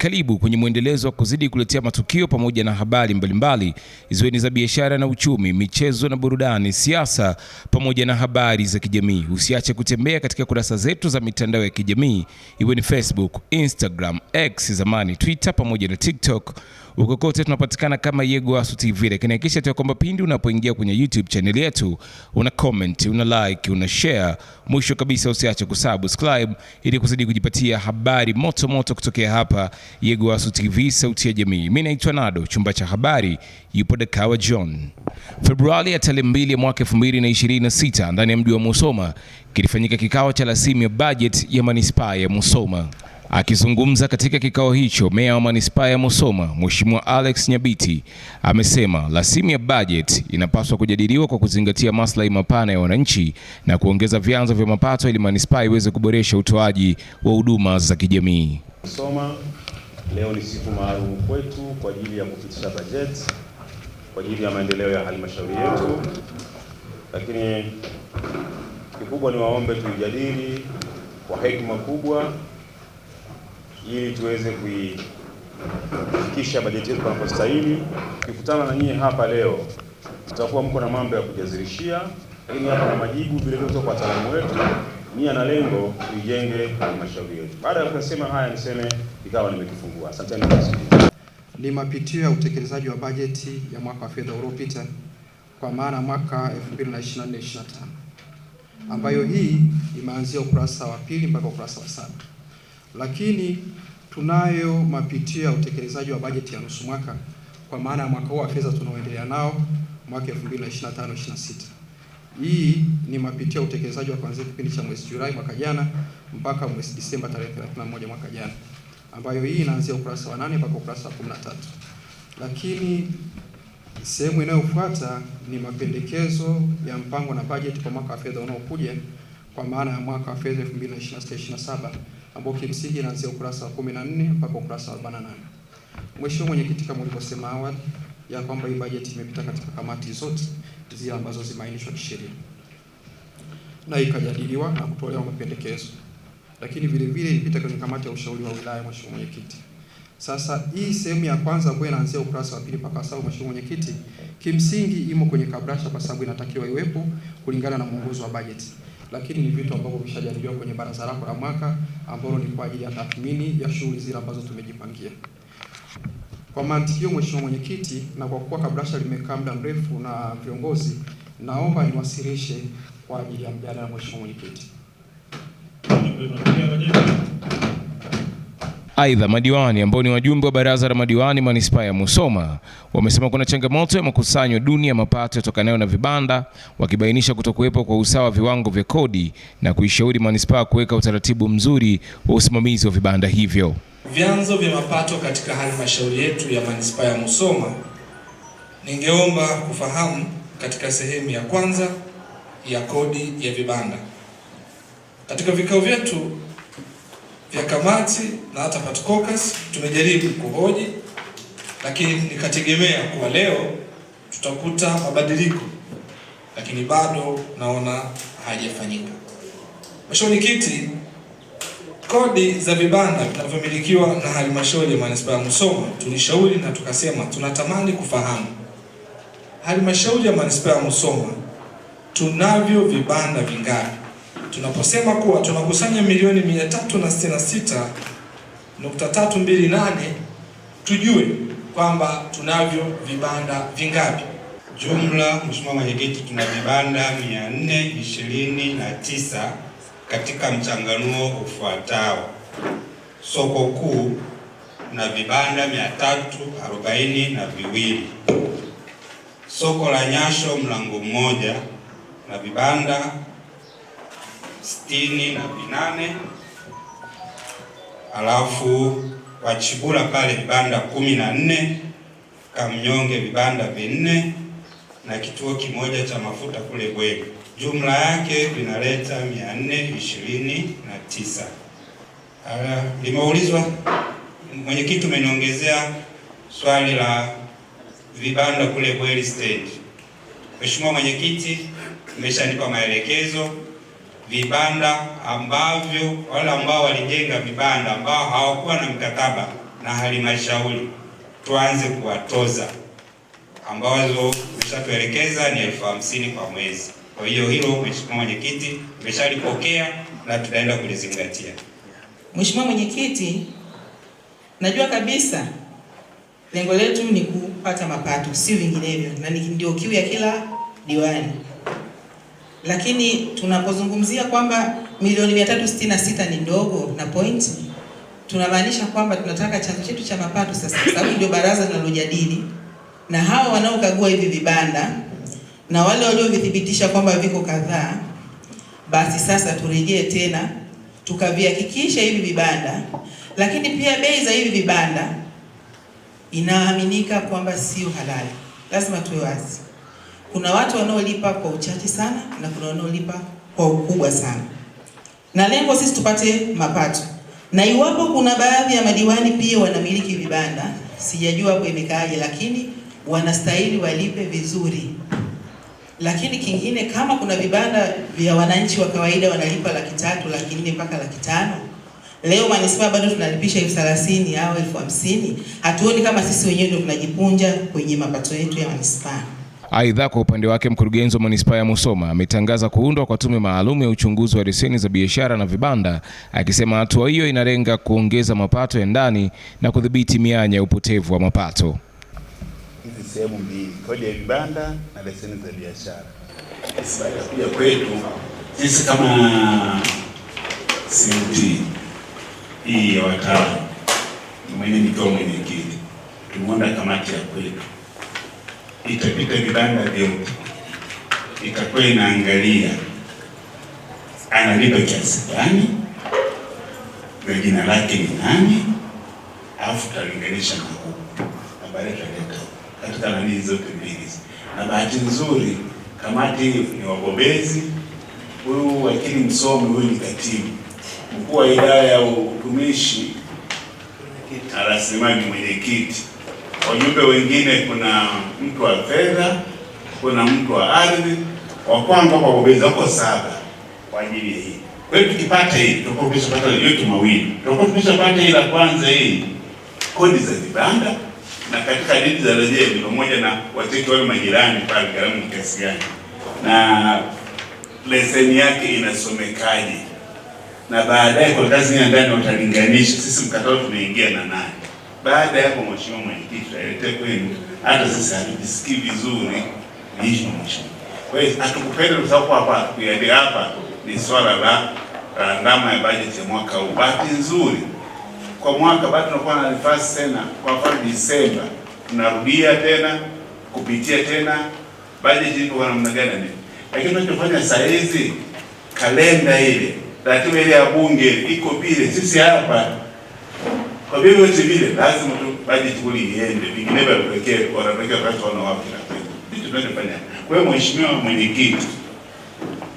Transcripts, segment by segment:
Karibu kwenye mwendelezo wa kuzidi kuletea matukio pamoja na habari mbalimbali ziwe ni za biashara na uchumi, michezo na burudani, siasa pamoja na habari za kijamii. Usiache kutembea katika kurasa zetu za mitandao ya kijamii, iwe ni Facebook, Instagram, X zamani Twitter pamoja na TikTok. Huko kote tunapatikana kama Yegowasu TV. Lakini hakikisha tu kwamba pindi unapoingia kwenye YouTube channel yetu una comment, una like, una share. Mwisho kabisa usiache kusubscribe ili kuzidi kujipatia habari moto moto kutokea hapa Yegowasu TV, sauti ya jamii. Mimi naitwa Nado, chumba cha habari yupo Dakawa John. Februari ya tarehe 2 mwaka 2026 ndani ya mji wa Musoma kilifanyika kikao cha rasimu ya budget ya manispaa ya Musoma. Akizungumza katika kikao hicho, meya wa manispaa ya Musoma, Mheshimiwa Alex Nyabiti, amesema rasimu ya budget inapaswa kujadiliwa kwa kuzingatia maslahi mapana ya wananchi na kuongeza vyanzo vya mapato ili manispaa iweze kuboresha utoaji wa huduma za kijamii. Musoma, leo ni siku maalum kwetu kwa ajili ya kupitisha budget kwa ajili ya maendeleo ya halmashauri yetu, lakini kikubwa ni waombe tuijadili kwa hekima kubwa ili tuweze kuifikisha bajeti yetu panapostahili. Tukikutana na nyinyi hapa leo, tutakuwa mko na mambo ya kujazirishia, lakini hapa na majibu vile vile kutoka kwa wataalamu wetu, nia na lengo tuijenge halmashauri yetu. Baada ya kusema haya, niseme ikawa nimekifungua. Asanteni sana. Ni mapitio ya utekelezaji wa bajeti ya mwaka wa fedha uliopita kwa maana mwaka 2024/25 ambayo hii imeanzia ukurasa wa 2 mpaka ukurasa wa 7. Lakini tunayo mapitio ya utekelezaji wa bajeti ya nusu mwaka kwa maana ya mwaka huu wa fedha tunaoendelea nao, mwaka 2025/26. Hii ni mapitio ya utekelezaji wa kuanzia kipindi cha mwezi Julai mwaka jana mpaka mwezi Disemba tarehe 31 mwaka jana, ambayo hii inaanzia ukurasa wa 8 mpaka ukurasa wa 13. Lakini sehemu inayofuata ni mapendekezo ya mpango na bajeti kwa mwaka wa fedha unaokuja kwa maana ya mwaka wa fedha 2026/27 ambao kimsingi inaanzia ukurasa wa 14 mpaka ukurasa wa 48. Mheshimiwa Mwenyekiti, kama ulivyosema awali ya kwamba hii bajeti imepita katika kamati zote zile ambazo zimeainishwa kisheria na ikajadiliwa na kutolewa mapendekezo, lakini vile vile ilipita kwenye kamati ya ushauri wa wilaya. Mheshimiwa Mwenyekiti, sasa hii sehemu ya kwanza ambayo inaanzia ukurasa wa 2 mpaka 7, Mheshimiwa Mwenyekiti, kimsingi imo kwenye kabrasha kwa sababu inatakiwa iwepo kulingana na mwongozo wa bajeti, lakini ni vitu ambavyo vishajadiliwa kwenye baraza lako la mwaka ambalo ni kwa ajili ya tathmini ya shughuli zile ambazo tumejipangia. Kwa mantikio, Mheshimiwa Mwenyekiti, na kwa kuwa kabrasha limekaa muda mrefu na viongozi, naomba niwasilishe kwa ajili ya mjadala. Mheshimiwa Mwenyekiti. Aidha, madiwani ambao ni wajumbe wa baraza la madiwani manispaa ya Musoma wamesema kuna changamoto ya makusanyo duni ya mapato yatokanayo na vibanda, wakibainisha kutokuwepo kwa usawa viwango vya kodi na kuishauri manispaa kuweka utaratibu mzuri wa usimamizi wa vibanda hivyo. Vyanzo vya mapato katika halmashauri yetu ya manispaa ya Musoma, ningeomba kufahamu katika sehemu ya kwanza ya kodi ya vibanda. Katika vikao vyetu vya kamati na hata part caucus tumejaribu kuhoji, lakini nikategemea kuwa leo tutakuta mabadiliko, lakini bado naona hajafanyika. Mheshimiwa Mwenyekiti, kodi za vibanda vinavyomilikiwa na halmashauri ya manispaa ya Musoma, tulishauri na tukasema tunatamani kufahamu halmashauri ya manispaa ya Musoma tunavyo vibanda vingapi. Tunaposema kuwa tunakusanya milioni 366.328, tujue kwamba tunavyo vibanda vingapi. Jumla, Mheshimiwa Mwenyekiti, tuna vibanda 429 katika mchanganuo ufuatao: soko kuu na vibanda 342, soko la Nyasho mlango mmoja na vibanda 68, alafu Wachibula pale vibanda 14, Kamnyonge vibanda 4 na kituo kimoja cha mafuta kule Bweni. Jumla yake vinaleta 429. Limeulizwa Mwenyekiti, umeniongezea swali la vibanda kule Bweni stage. Mheshimiwa Mwenyekiti, umeshanipa maelekezo vibanda ambavyo wale ambao walijenga vibanda ambao hawakuwa na mkataba na halmashauri tuanze kuwatoza, ambazo umeshatuelekeza ni 50,000 kwa mwezi. Kwa hiyo hilo Mheshimiwa Mwenyekiti umeshalipokea na tutaenda kulizingatia. Mheshimiwa Mwenyekiti, najua kabisa lengo letu ni kupata mapato, si vinginevyo, na ndio kiu ya kila diwani. Lakini tunapozungumzia kwamba milioni 366 ni ndogo na point, tunamaanisha kwamba tunataka chanzo chetu cha mapato sasa, sababu ndio baraza linalojadili na hawa wanaokagua hivi vibanda na wale waliovithibitisha kwamba viko kadhaa, basi sasa turejee tena tukavihakikisha hivi vibanda, lakini pia bei za hivi vibanda inaaminika kwamba sio halali. Lazima tuwe wazi. Kuna watu wanaolipa kwa uchache sana na kuna wanaolipa kwa ukubwa sana. Na lengo sisi tupate mapato. Na iwapo kuna baadhi ya madiwani pia wanamiliki vibanda, sijajua hapo imekaaje, lakini wanastahili walipe vizuri. Lakini kingine, kama kuna vibanda vya wananchi wa kawaida wanalipa 300,000, 400,000 mpaka 500,000, leo manispaa bado tunalipisha 30,000 au 50,000, hatuoni kama sisi wenyewe ndio tunajipunja kwenye mapato yetu ya manispaa. Aidha, kwa upande wake mkurugenzi wa manispaa ya Musoma ametangaza kuundwa kwa tume maalum ya uchunguzi wa leseni za biashara na vibanda, akisema hatua hiyo inalenga kuongeza mapato ya ndani na kudhibiti mianya ya upotevu wa mapato. Hizi sehemu mbili, kodi ya vibanda na leseni za biashara. Baada ya kuja kwetu sisi kama CMT hii ya wataalamu, mwenye nikiwa mwenyekiti, tumeunda kamati ya kwetu, itapita vibanda vyote, itakuwa inaangalia analipa kiasi gani na jina lake ni nani, alafu tutalinganisha na huko na baadaye tutaleta katika nani zote mbili. Na bahati nzuri kamati ni wabobezi. Huyu wakili msomi, huyu ni katibu mkuu wa idara ya utumishi na rasilimali, mwenyekiti. Wajumbe wengine kuna mtu wa fedha, kuna mtu wa ardhi, wa kwanza kwa wabobezi wako 7 kwa ajili hii. Kwa hiyo tukipata hii, tutakuwa tumeshapata yote mawili. Tutakuwa tumeshapata hii la kwanza, hii kodi za vibanda, na katika dini za rejea ni pamoja na wateki wale majirani pale gharama kiasi gani, na leseni yake inasomekaje, na baadaye kwa kazi ya ndani watalinganisha sisi mkataba tumeingia na nani. Baada ya hapo, Mheshimiwa Mwenyekiti, tutaletea kwenu, hata sisi hatujisikii vizuri hicho mheshimiwa. Kwa hiyo hatukupenda kusahau hapa kuyadia hapa ni swala la ndama ya bajeti ya mwaka huu. Bahati nzuri kwa mwaka bado tunakuwa na nafasi tena, kwa mfano Disemba tunarudia tena kupitia tena bajeti iko namna gani nini. Lakini tunachofanya saa hizi, kalenda ile, ratiba ile ya bunge iko vile, sisi hapa kwa vile wote vile lazima tu bajeti kuli iende, vinginevyo tupekee wanapekea watu wana wapi na kwenda. Ndicho tunachofanya. Kwa hiyo Mheshimiwa Mwenyekiti,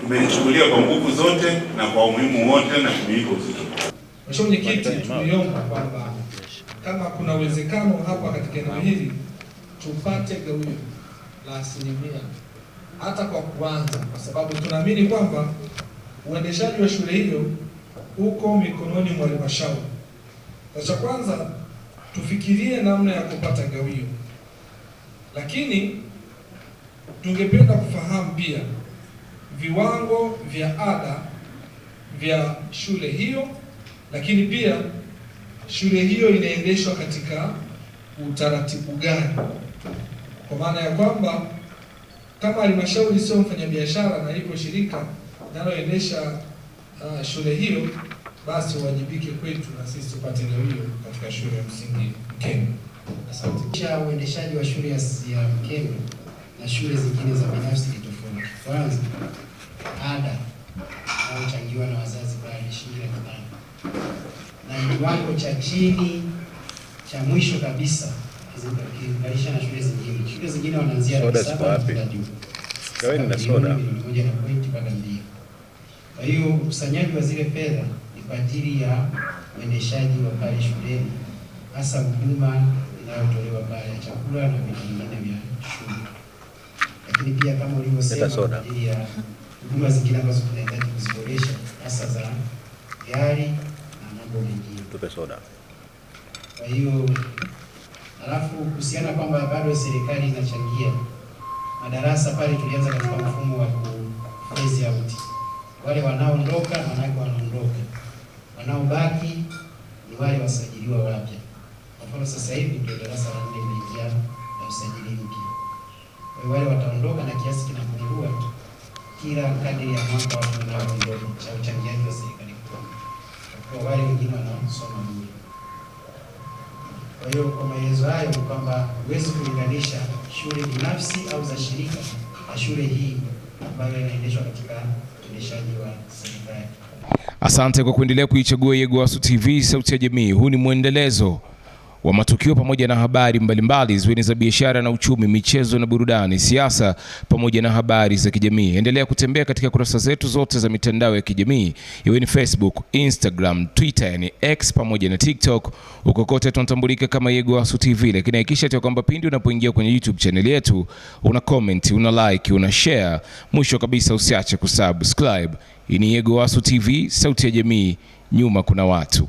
tumelichukulia kwa nguvu zote na kwa umuhimu wote na tumeipa uzito. Mheshimiwa Mwenyekiti, tuliomba kwamba kama kuna uwezekano hapa katika eneo hili tupate gawio la 1% hata kwa kuanza, kwa sababu tunaamini kwamba uendeshaji wa shule hiyo uko mikononi mwa halmashauri. Cha kwanza tufikirie namna ya kupata gawio, lakini tungependa kufahamu pia viwango vya ada vya shule hiyo, lakini pia shule hiyo inaendeshwa katika utaratibu gani, kwa maana ya kwamba kama halmashauri sio mfanyabiashara na liko shirika linaloendesha shule hiyo, basi wajibike kwetu na sisi tupate gawio katika shule ya msingi Mkembe. Asante. Uendeshaji wa shule ya Mkembe na shule zingine za binafsi ni tofauti. Kwanza, ada inayochangiwa na wazazi bali shilingi 500, na kiwango cha chini cha mwisho kabisa ikilinganisha na shule zingine. Shule zingine wanaanzia 7 kwenda juu. Gaweni na soda 1.2. Kwa hiyo ukusanyaji wa zile fedha ni kwa ajili ya uendeshaji wa pale shuleni, hasa huduma inayotolewa pale ya chakula na vitu vingine vya shule. Lakini pia kama ulivyosema, kwa ajili ya huduma zingine ambazo tunahitaji kuziboresha, hasa za gari na mambo mengine. Tupe soda. Kwa hiyo alafu kuhusiana kwamba bado serikali inachangia madarasa pale, tulianza katika mfumo wa phase out. Wale wanaoondoka manake wanaondoka, wanaobaki ni wale wasajiliwa wapya. Kwa mfano sasa hivi ndio darasa la 4 limeingia na usajili mpya. Kwa hiyo wale wataondoka na kiasi kinapungua kila kadri ya mwaka watu wanaoondoka cha uchangiaji wa serikali kutoka. Kwa wale wengine wanaosoma bure. Kwa hiyo kwa maelezo hayo ni kwamba huwezi kulinganisha shule binafsi au za shirika na shule hii ambayo inaendeshwa katika uendeshaji wa serikali. Asante kwa kuendelea kuichagua Yegowasu TV, sauti ya jamii. Huu ni mwendelezo wa matukio pamoja na habari mbalimbali ziwe ni za biashara na uchumi, michezo na burudani, siasa pamoja na habari za kijamii. Endelea kutembea katika kurasa zetu zote za mitandao ya kijamii, iwe ni Facebook, Instagram, Twitter, yani X pamoja na TikTok. Huko kote tunatambulika kama Yegowasu TV, lakini hakikisha kwamba pindi unapoingia kwenye YouTube channel yetu una comment, una like, una share. Mwisho kabisa usiache kusubscribe. Hii ni Yegowasu TV, sauti ya jamii, nyuma kuna watu.